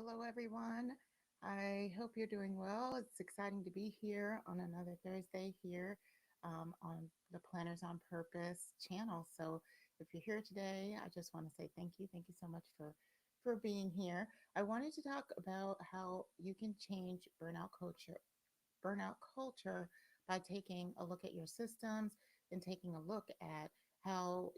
hello everyone. I hope you're doing well. It's exciting to be here on another Thursday here on the Planners on Purpose channel. So, if you're here today, I just want to say thank you. Thank you so much for being here. I wanted to talk about how you can change burnout culture by taking a look at your systems and taking a look at how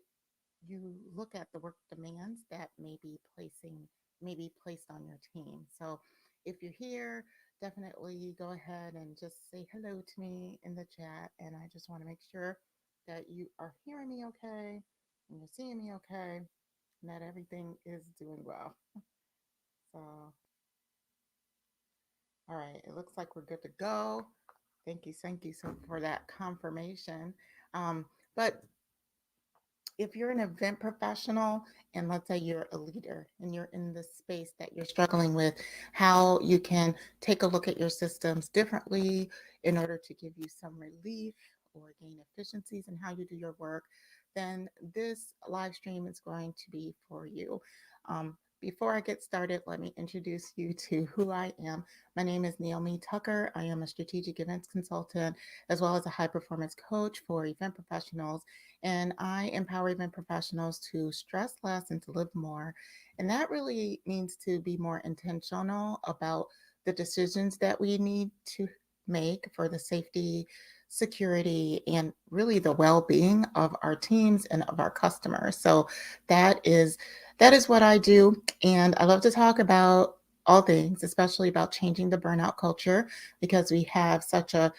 you look at the work demands that may be placed on your team. So if you're here, definitely go ahead and just say hello to me in the chat. And I just want to make sure that you are hearing me okay and you're seeing me okay and that everything is doing well. So, all right, it looks like we're good to go. Thank you so for that confirmation. But if you're an event professional and let's say you're a leader and you're in the space that you're struggling with, how you can take a look at your systems differently in order to give you some relief or gain efficiencies in how you do your work, then this live stream is going to be for you. Before I get started, let me introduce you to who I am. My name is Naomi Tucker. I am a strategic events consultant as well as a high performance coach for event professionals, and I empower event professionals to stress less and to live more. And that really means to be more intentional about the decisions that we need to make for the safety, security, and really the well-being of our teams and of our customers. So that is that is what I do. And I love to talk about all things, especially about changing the burnout culture because we have such a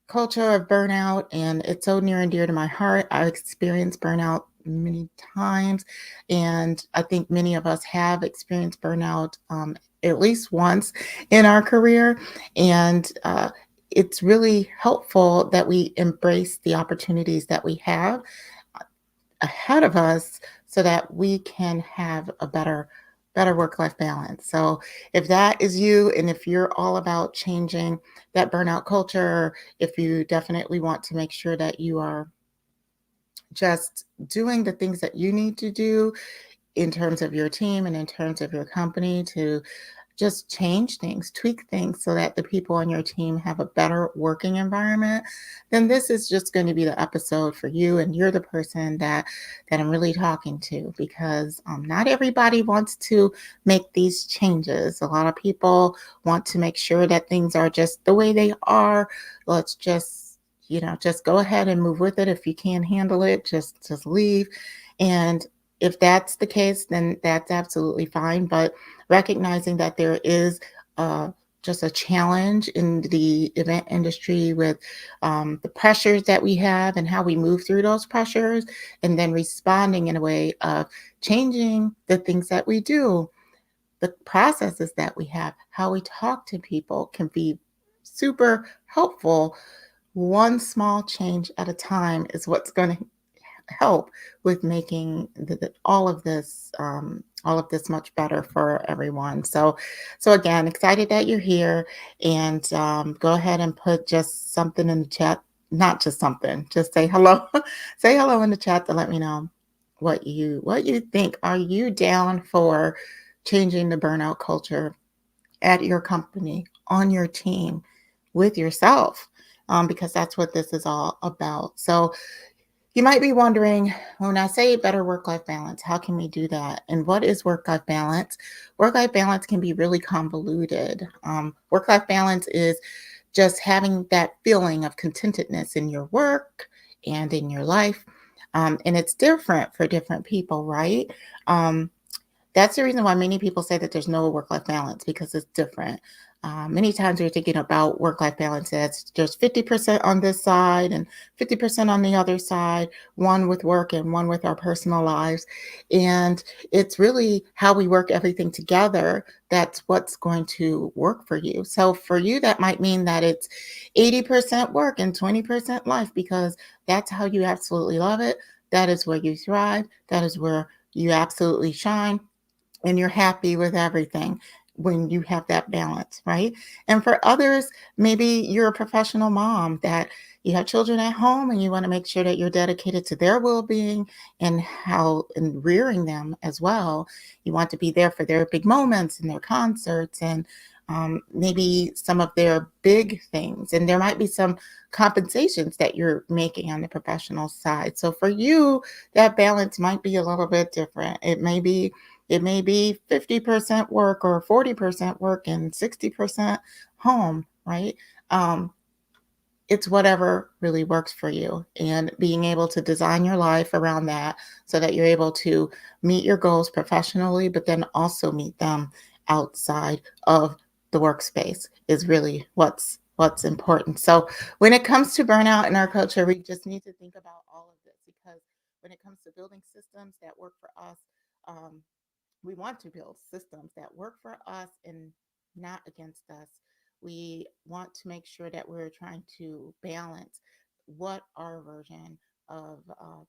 culture of burnout and it's so near and dear to my heart. I've experienced burnout many times, and I think many of us have experienced burnout at least once in our career. And it's really helpful that we embrace the opportunities that we have ahead of us so that we can have a better work-life balance. So if that is you and if you're all about changing that burnout culture, if you definitely want to make sure that you are just doing the things that you need to do in terms of your team and in terms of your company to just change things, tweak things so that the people on your team have a better working environment, then this is just going to be the episode for you. And you're the person that I'm really talking to because not everybody wants to make these changes. A lot of people want to make sure that things are just the way they are. Let's just go ahead and move with it. If you can't handle it, just leave. And if that's the case, then that's absolutely fine. But recognizing that there is uh, just a challenge in the event industry with the pressures that we have and how we move through those pressures, and then responding in a way of changing the things that we do, the processes that we have, how we talk to people can be super helpful. One small change at a time is what's going to help with making all of this much better for everyone. So again, excited that you're here, and go ahead and put just something in the chat. Not just something, just say hello. Say hello in the chat to let me know what you think. Are you down for changing the burnout culture at your company, on your team, with yourself? Because that's what this is all about. So you might be wondering, when I say better work life balance, how can we do that? And what is work life balance? Work life balance can be really convoluted. Work life balance is just having that feeling of contentedness in your work and in your life. And it's different for different people, right? Um, that's the reason why many people say that there's no work-life balance because it's different. Many times we're thinking about work-life balance as just 50% on this side and 50% on the other side, one with work and one with our personal lives. And it's really how we work everything together that's what's going to work for you. So for you, that might mean that it's 80% work and 20% life because that's how you absolutely love it. That is where you thrive. That is where you absolutely shine and you're happy with everything. when you have that balance, right? And for others, maybe you're a professional mom that you have children at home and you want to make sure that you're dedicated to their well-being and how and rearing them as well. You want to be there for their big moments and their concerts and maybe some of their big things. And there might be some compensations that you're making on the professional side. So for you, that balance might be a little bit different. It may be 50% work or 40% work and 60% home, right? Um, it's whatever really works for you and being able to design your life around that so that you're able to meet your goals professionally, but then also meet them outside of the workspace is really what's important. So when it comes to burnout in our culture, we just need to think about all of this because when it comes to building systems that work for us, um, we want to build systems that work for us and not against us. We want to make sure that we're trying to balance what our version of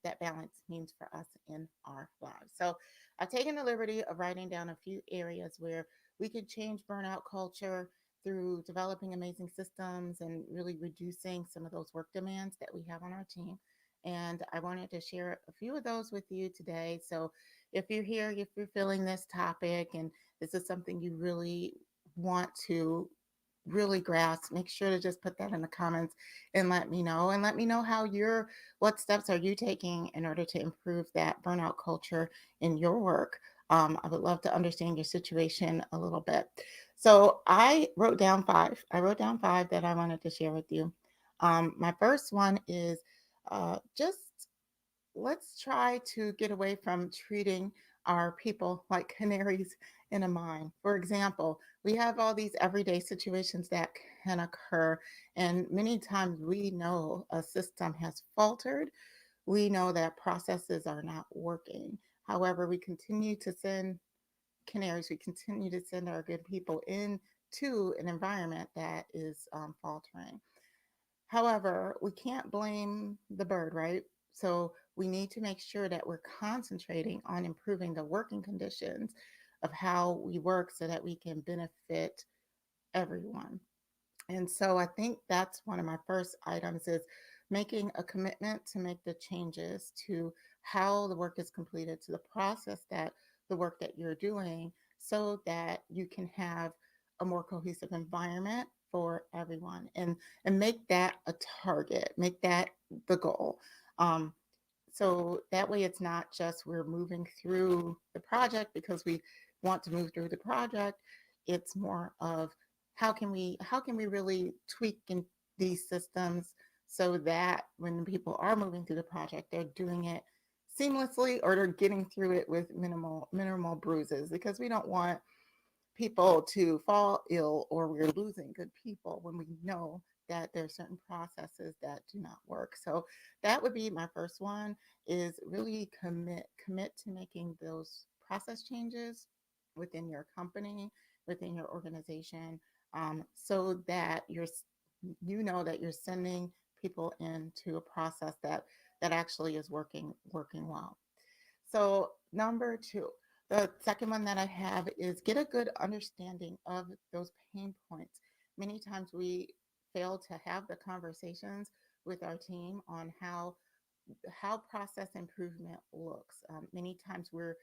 that balance means for us in our lives. So I've taken the liberty of writing down a few areas where we could change burnout culture through developing amazing systems and really reducing some of those work demands that we have on our team. And I wanted to share a few of those with you today. So if you're here, if you're feeling this topic and this is something you really want to really grasp, make sure to just put that in the comments and let me know. And let me know what steps are you taking in order to improve that burnout culture in your work. I would love to understand your situation a little bit. So I wrote down five. I wrote down five that I wanted to share with you. My first one is just let's try to get away from treating our people like canaries in a mine. For example, we have all these everyday situations that can occur, and many times we know a system has faltered. We know that processes are not working. However, we continue to send canaries, we continue to send our good people into an environment that is faltering. However, we can't blame the bird, right? So we need to make sure that we're concentrating on improving the working conditions of how we work so that we can benefit everyone. And so I think that's one of my first items is making a commitment to make the changes to how the work is completed, to the process that the work that you're doing, so that you can have a more cohesive environment for everyone and make that a target, make that the goal. Um, so that way it's not just we're moving through the project because we want to move through the project. It's more of how can we really tweak in these systems so that when people are moving through the project, they're doing it seamlessly or they're getting through it with minimal bruises because we don't want people to fall ill or we're losing good people when we know that there are certain processes that do not work. So that would be my first one is really commit to making those process changes within your company, within your organization, so that you know that you're sending people into a process that actually is working well. So, number two, the second one that I have is get a good understanding of those pain points. Many times we fail to have the conversations with our team on how process improvement looks. Many times we're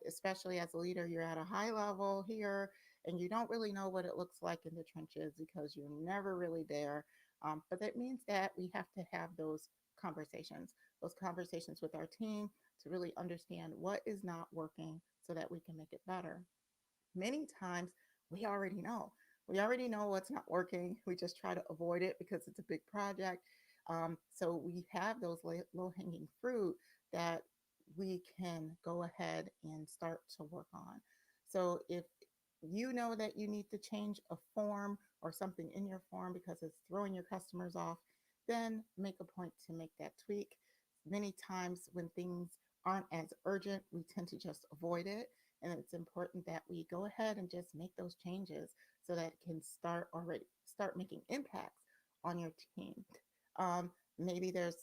especially as a leader, you're at a high level here and you don't really know what it looks like in the trenches because you're never really there. But that means that we have to have those conversations with our team to really understand what is not working so that we can make it better. Many times we already know. We already know what's not working. We just try to avoid it because it's a big project. So we have those low hanging fruit that we can go ahead and start to work on. So if you know that you need to change a form or something in your form because it's throwing your customers off, then make a point to make that tweak. Many times when things aren't as urgent, we tend to just avoid it. And it's important that we go ahead and just make those changes so that it can start making impacts on your team. Maybe there's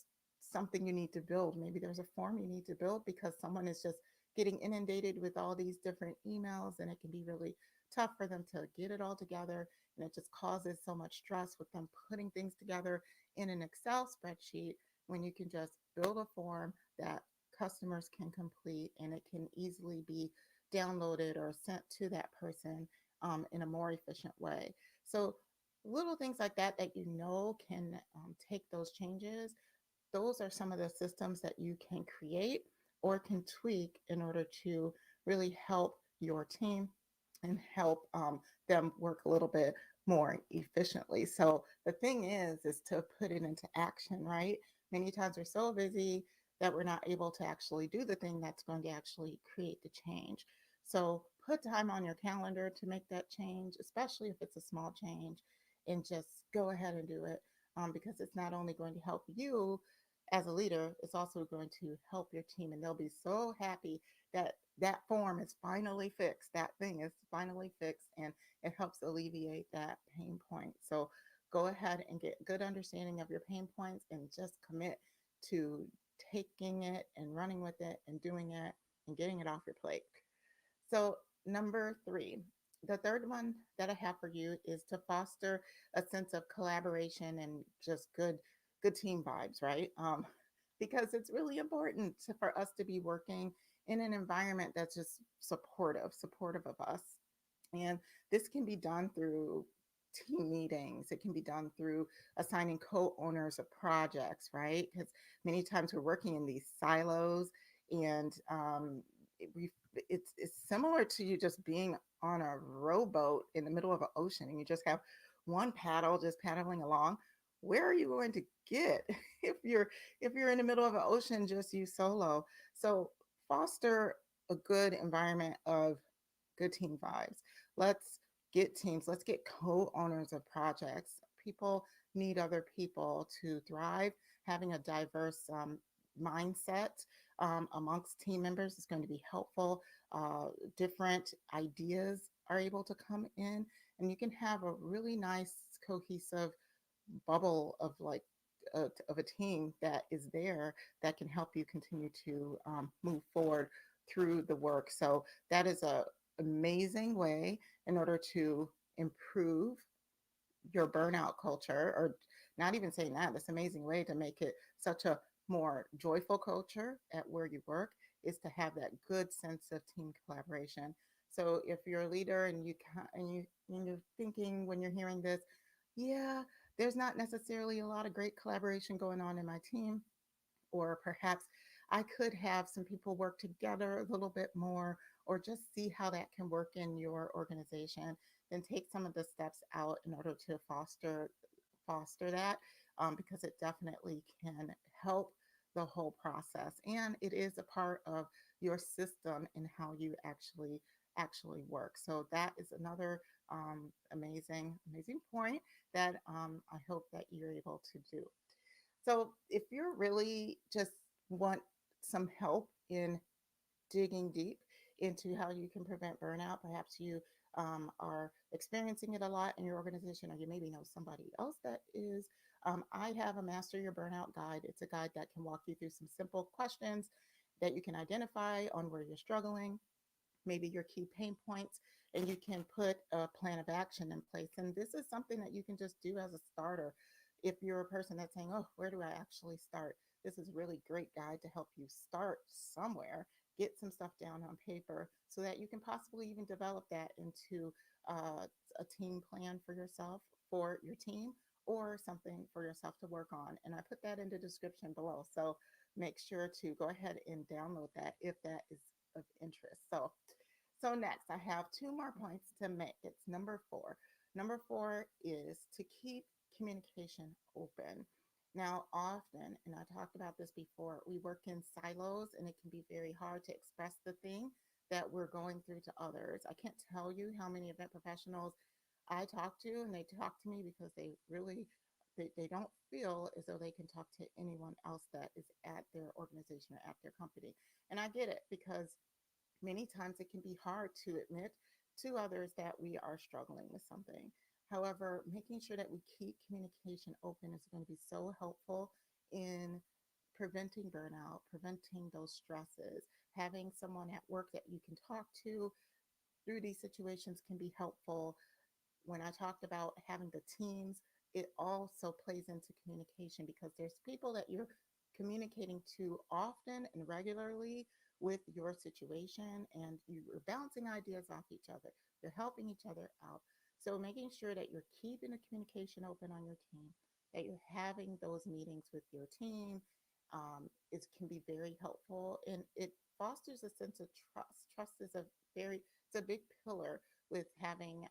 something you need to build. Maybe there's a form you need to build because someone is just getting inundated with all these different emails and it can be really tough for them to get it all together. And it just causes so much stress with them putting things together in an Excel spreadsheet when you can just build a form that customers can complete and it can easily be downloaded or sent to that person in a more efficient way. So, little things like that you know can take those changes. Those are some of the systems that you can create or can tweak in order to really help your team and help them work a little bit more efficiently. So the thing is to put it into action, right? Many times we're so busy that we're not able to actually do the thing that's going to actually create the change. So put time on your calendar to make that change, especially if it's a small change, and just go ahead and do it, because it's not only going to help you as a leader, it's also going to help your team, and they'll be so happy that that form is finally fixed. That thing is finally fixed, and it helps alleviate that pain point. So go ahead and get good understanding of your pain points and just commit to taking it and running with it and doing it and getting it off your plate. So, number three, the third one that I have for you is to foster a sense of collaboration and just good team vibes, right? Because it's really important for us to be working in an environment that's just supportive of us. And this can be done through team meetings. It can be done through assigning co-owners of projects, right? Because many times we're working in these silos, and we it's similar to you just being on a rowboat in the middle of an ocean, and you just have one paddle just paddling along. Where are you going to get if you're in the middle of an ocean just you solo? So foster a good environment of good team vibes. Let's get teams, let's get co-owners of projects. People need other people to thrive. Having a diverse mindset amongst team members is going to be helpful. Different ideas are able to come in, and you can have a really nice, cohesive bubble of of a team that is there that can help you continue to move forward through the work. So that is a amazing way in order to improve your burnout culture, or not even saying that, this amazing way to make it such a more joyful culture at where you work is to have that good sense of team collaboration. So if you're a leader and you're thinking when you're hearing this, yeah, there's not necessarily a lot of great collaboration going on in my team, or perhaps I could have some people work together a little bit more, or just see how that can work in your organization, then take some of the steps out in order to foster that, because it definitely can help the whole process, and it is a part of your system and how you actually work. So that is another amazing point that I hope that you're able to do. So if you're really just want some help in digging deep into how you can prevent burnout, perhaps you are experiencing it a lot in your organization, or you maybe know somebody else that is. I have a Master Your Burnout guide. It's a guide that can walk you through some simple questions that you can identify on where you're struggling, maybe your key pain points, and you can put a plan of action in place. And this is something that you can just do as a starter. If you're a person that's saying, oh, where do I actually start? This is a really great guide to help you start somewhere, get some stuff down on paper so that you can possibly even develop that into a team plan for yourself, for your team, or something for yourself to work on. And I put that in the description below. So make sure to go ahead and download that if that is of interest. So next, I have two more points to make. It's number four. Number four is to keep communication open. Now, often, and I talked about this before, we work in silos, and it can be very hard to express the thing that we're going through to others. I can't tell you how many event professionals I talk to, and they talk to me because they don't feel as though they can talk to anyone else that is at their organization or at their company. And I get it, because many times it can be hard to admit to others that we are struggling with something. However, making sure that we keep communication open is going to be so helpful in preventing burnout, preventing those stresses, having someone at work that you can talk to through these situations can be helpful. When I talked about having the teams, it also plays into communication because there's people that you're communicating to often and regularly with your situation, and you're bouncing ideas off each other. You're helping each other out. So making sure that you're keeping the communication open on your team, that you're having those meetings with your team, it can be very helpful, and it fosters a sense of trust. Trust is it's a big pillar with having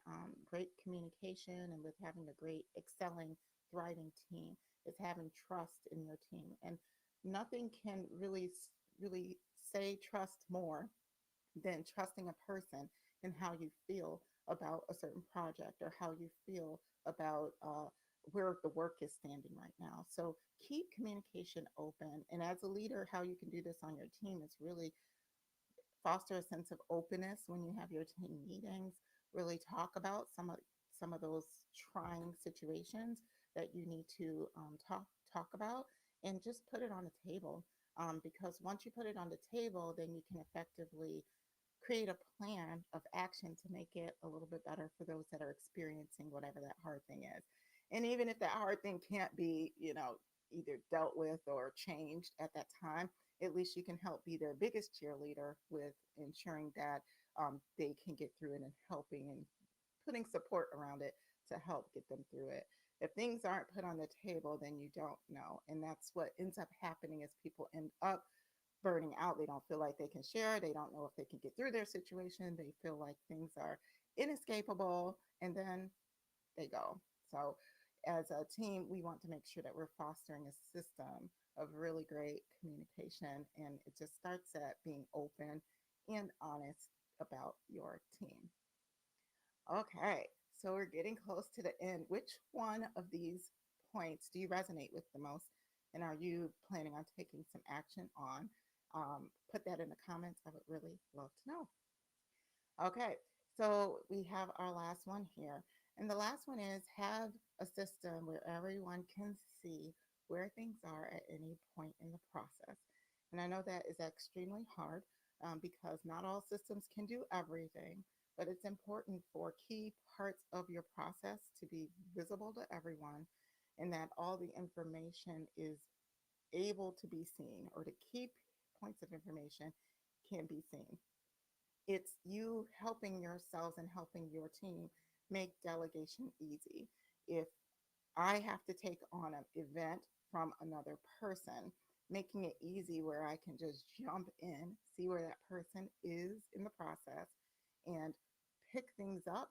great communication and with having a great, excelling, thriving team, is having trust in your team. And nothing can really say trust more than trusting a person and how you feel about a certain project or how you feel about where the work is standing right now. So keep communication open. And as a leader, how you can do this on your team is really foster a sense of openness when you have your team meetings. Really talk about some of those trying situations that you need to talk about, and just put it on the table. Because once you put it on the table, then you can effectively create a plan of action to make it a little bit better for those that are experiencing whatever that hard thing is. And even if that hard thing can't be, either dealt with or changed at that time, at least you can help be their biggest cheerleader with ensuring that they can get through it and helping and putting support around it to help get them through it. If things aren't put on the table, then you don't know. And that's what ends up happening is people end up burning out. They don't feel like they can share. They don't know if they can get through their situation. They feel like things are inescapable, and then they go. So, as a team, we want to make sure that we're fostering a system of really great communication. And it just starts at being open and honest about your team. Okay, so we're getting close to the end. Which one of these points do you resonate with the most? And are you planning on taking some action on? Put that in the comments. I would really love to know. Okay, so we have our last one here. And the last one is have a system where everyone can see where things are at any point in the process. And I know that is extremely hard because not all systems can do everything, but it's important for key parts of your process to be visible to everyone, and that all the information is able to be seen, or the key points of information can be seen. It's you helping yourselves and helping your team make delegation easy. If I have to take on an event from another person, making it easy where I can just jump in, see where that person is in the process, and pick things up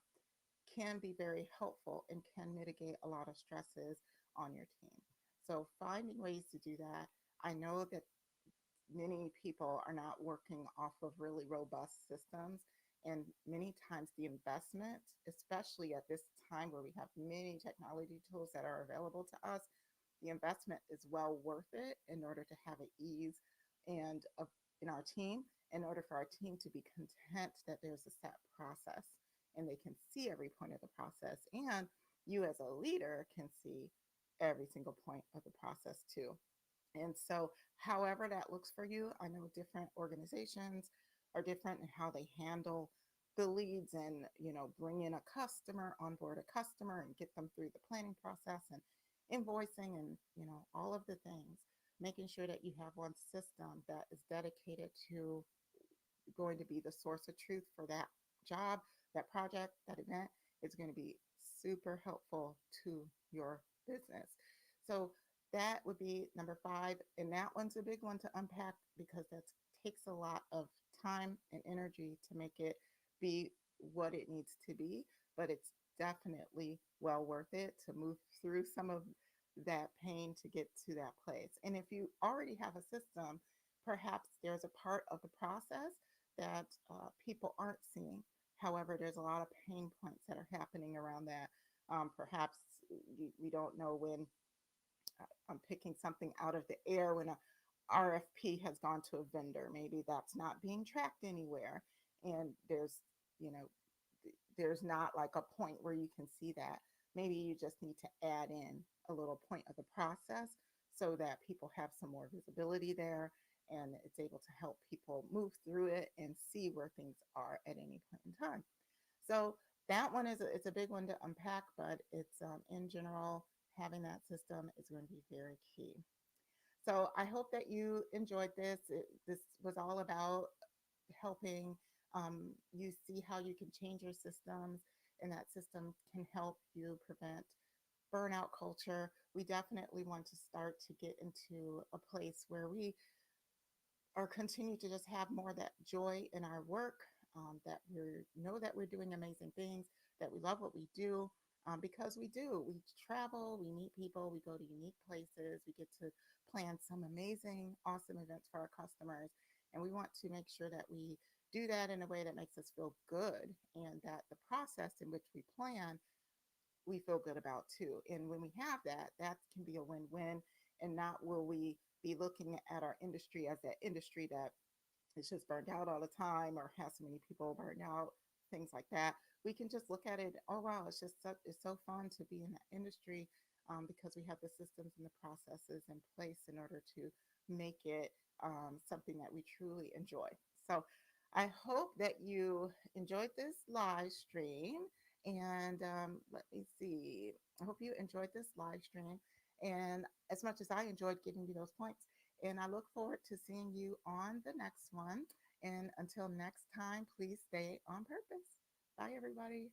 can be very helpful and can mitigate a lot of stresses on your team. So, finding ways to do that. I know that many people are not working off of really robust systems. And many times the investment, especially at this time where we have many technology tools that are available to us, the investment is well worth it in order to have an ease and in our team, in order for our team to be content that there's a set process and they can see every point of the process. And you as a leader can see every single point of the process too. And so, however that looks for you, I know different organizations are different in how they handle the leads and, bring in a customer, onboard a customer and get them through the planning process and invoicing and, all of the things. Making sure that you have one system that is dedicated to going to be the source of truth for that job, that project, that event is going to be super helpful to your business. So that would be number 5. And that one's a big one to unpack because that takes a lot of time and energy to make it be what it needs to be. But it's definitely well worth it to move through some of that pain to get to that place. And if you already have a system, perhaps there's a part of the process that people aren't seeing. However, there's a lot of pain points that are happening around that. Perhaps we don't know when I'm picking something out of the air when a RFP has gone to a vendor. Maybe that's not being tracked anywhere. And you know, there's not like a point where you can see that. Maybe you just need to add in a little point of the process so that people have some more visibility there. and it's able to help people move through it and see where things are at any point in time. So that one is it's a big one to unpack, but it's in general, having that system is going to be very key. So I hope that you enjoyed this. This was all about helping you see how you can change your systems, and that system can help you prevent burnout culture. We definitely want to start to get into a place where we or continue to just have more of that joy in our work, that we know that we're doing amazing things, that we love what we do, because we do. We travel, we meet people, we go to unique places, we get to plan some amazing, awesome events for our customers. And we want to make sure that we do that in a way that makes us feel good, and that the process in which we plan we feel good about too. And when we have that, that can be a win-win, and not will we be looking at our industry as that industry that is just burned out all the time or has so many people burned out, things like that. We can just look at it, oh wow, it's just it's so fun to be in that industry, because we have the systems and the processes in place in order to make it something that we truly enjoy. So I hope that you enjoyed this live stream. And let me see. I hope you enjoyed this live stream. And as much as I enjoyed giving you those points, and I look forward to seeing you on the next one. And until next time, please stay on purpose. Bye, everybody.